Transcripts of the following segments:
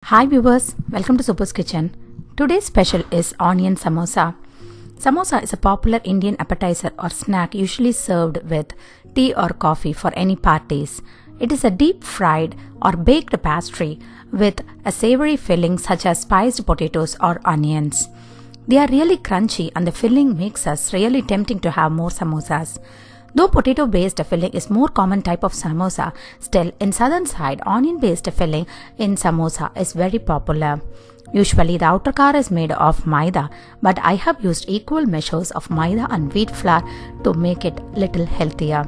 Hi viewers, welcome to Super's Kitchen. Today's special is onion samosa. Samosa is a popular Indian appetizer or snack usually served with tea or coffee for any parties. It is a deep fried or baked pastry with a savory filling such as spiced potatoes or onions. They are really crunchy and the filling makes us really tempting to have more samosas. Though potato-based filling is more common type of samosa, still in southern side, onion-based filling in samosa is very popular. Usually the outer core is made of maida, but I have used equal measures of maida and wheat flour to make it little healthier.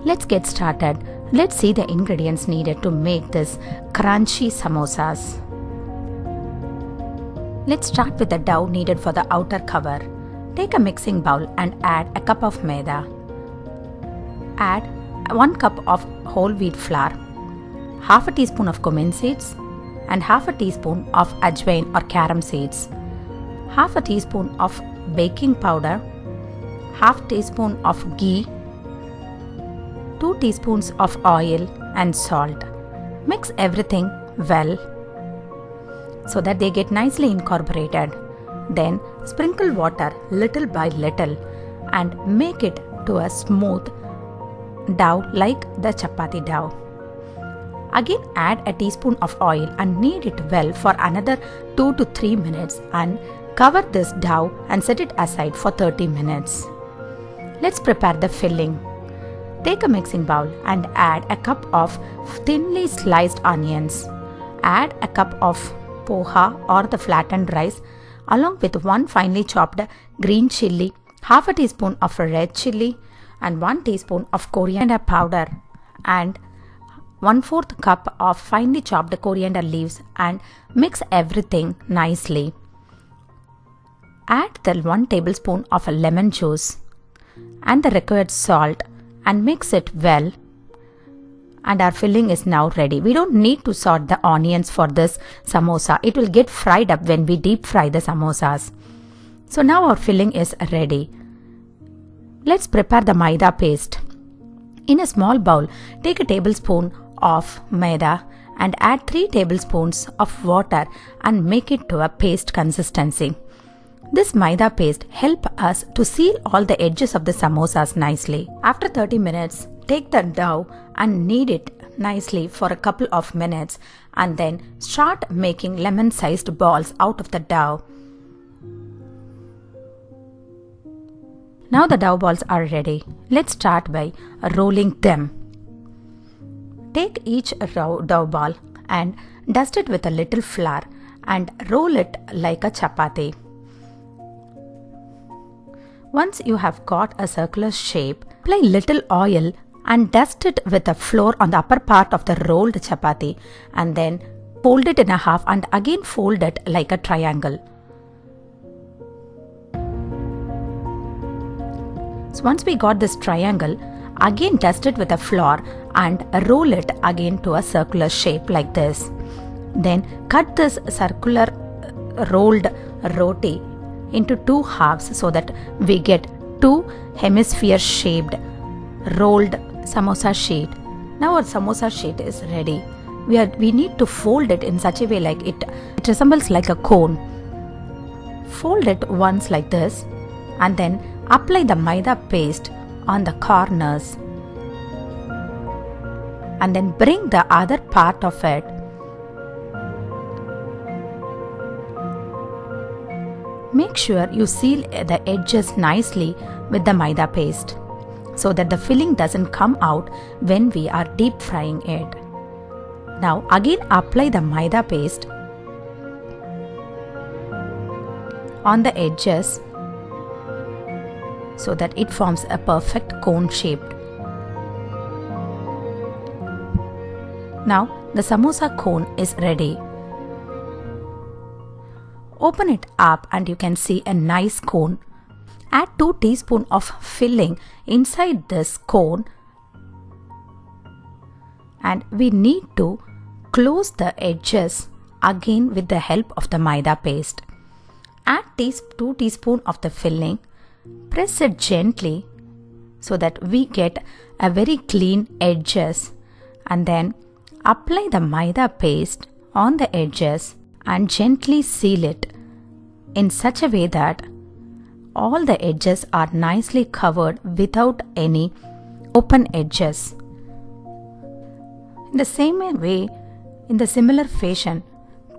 Let's get started. Let's see the ingredients needed to make this crunchy samosas. Let's start with the dough needed for the outer cover. Take a mixing bowl and add a cup of maida. Add 1 cup of whole wheat flour, half a teaspoon of cumin seeds and half a teaspoon of ajwain or carom seeds, half a teaspoon of baking powder, half teaspoon of ghee, 2 teaspoons of oil and salt. Mix everything well so that they get nicely incorporated. Then sprinkle water little by little and make it to a smooth dough like the chapati dough. Again add a teaspoon of oil and knead it well for another 2 to 3 minutes and cover this dough and set it aside for 30 minutes. Let's prepare the filling. Take a mixing bowl and add a cup of thinly sliced onions. Add a cup of poha or the flattened rice along with 1 finely chopped green chilli, half a teaspoon of red chilli and 1 teaspoon of coriander powder and 1/4 cup of finely chopped coriander leaves and mix everything nicely. Add the 1 tablespoon of lemon juice and the required salt and mix it well. And our filling is now ready. We don't need to salt the onions for this samosa. It will get fried up when we deep fry the samosas. So now our filling is ready. Let's prepare the maida paste. In a small bowl, take a tablespoon of maida and add 3 tablespoons of water and make it to a paste consistency. This maida paste helps us to seal all the edges of the samosas nicely. After 30 minutes, take the dough and knead it nicely for a couple of minutes and then start making lemon-sized balls out of the dough. Now the dough balls are ready. Let's start by rolling them. Take each dough ball and dust it with a little flour and roll it like a chapati. Once you have got a circular shape, apply little oil and dust it with a flour on the upper part of the rolled chapati and then fold it in a half and again fold it like a triangle. So once we got this triangle, again dust it with a flour and roll it again to a circular shape like this. Then cut this circular rolled roti into 2 halves so that we get 2 hemisphere shaped rolled samosa sheet. Now our samosa sheet is ready. We need to fold it in such a way like it resembles like a cone. Fold it once like this and then apply the maida paste on the corners and then bring the other part of it. Make sure you seal the edges nicely with the maida paste so that the filling doesn't come out when we are deep frying it. Now again apply the maida paste on the edges so that it forms a perfect cone shape. Now the samosa cone is ready. Open it up and you can see a nice cone. Add 2 teaspoons of filling inside this cone and we need to close the edges again with the help of the maida paste. Add 2 teaspoons of the filling. Press it gently so that we get a very clean edges and then apply the maida paste on the edges and gently seal it in such a way that all the edges are nicely covered without any open edges. In the same way, in the similar fashion,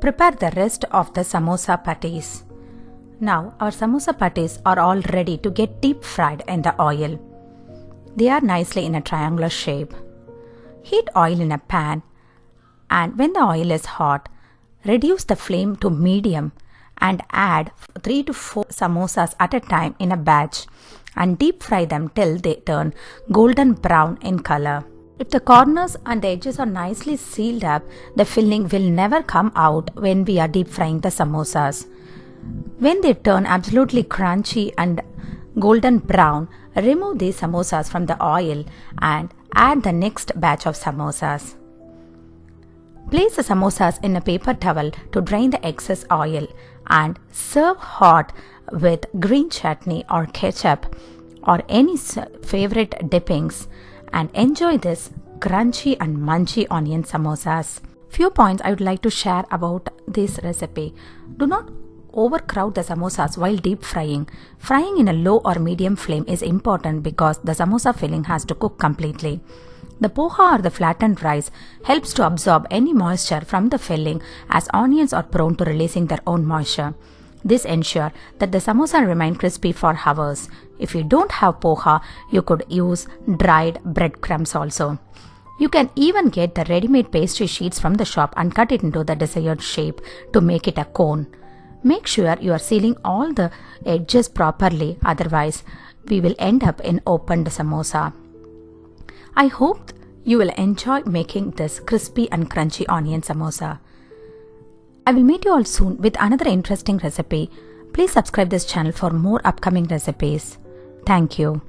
prepare the rest of the samosa patties. Now our samosa patties are all ready to get deep fried in the oil. They are nicely in a triangular shape. Heat oil in a pan, and when the oil is hot, reduce the flame to medium and add 3 to 4 samosas at a time in a batch and deep fry them till they turn golden brown in color. If the corners and the edges are nicely sealed up, the filling will never come out when we are deep frying the samosas. When they turn absolutely crunchy and golden brown, remove these samosas from the oil and add the next batch of samosas. Place the samosas in a paper towel to drain the excess oil and serve hot with green chutney or ketchup or any favorite dippings, and enjoy this crunchy and munchy onion samosas. Few points I would like to share about this recipe. Do not overcrowd the samosas while deep frying. Frying in a low or medium flame is important because the samosa filling has to cook completely. The poha or the flattened rice helps to absorb any moisture from the filling, as onions are prone to releasing their own moisture. This ensures that the samosa remain crispy for hours. If you don't have poha, you could use dried breadcrumbs also. You can even get the ready-made pastry sheets from the shop and cut it into the desired shape to make it a cone. Make sure you are sealing all the edges properly, otherwise we will end up in opened samosa. I hope you will enjoy making this crispy and crunchy onion samosa. I will meet you all soon with another interesting recipe. Please subscribe this channel for more upcoming recipes. Thank you.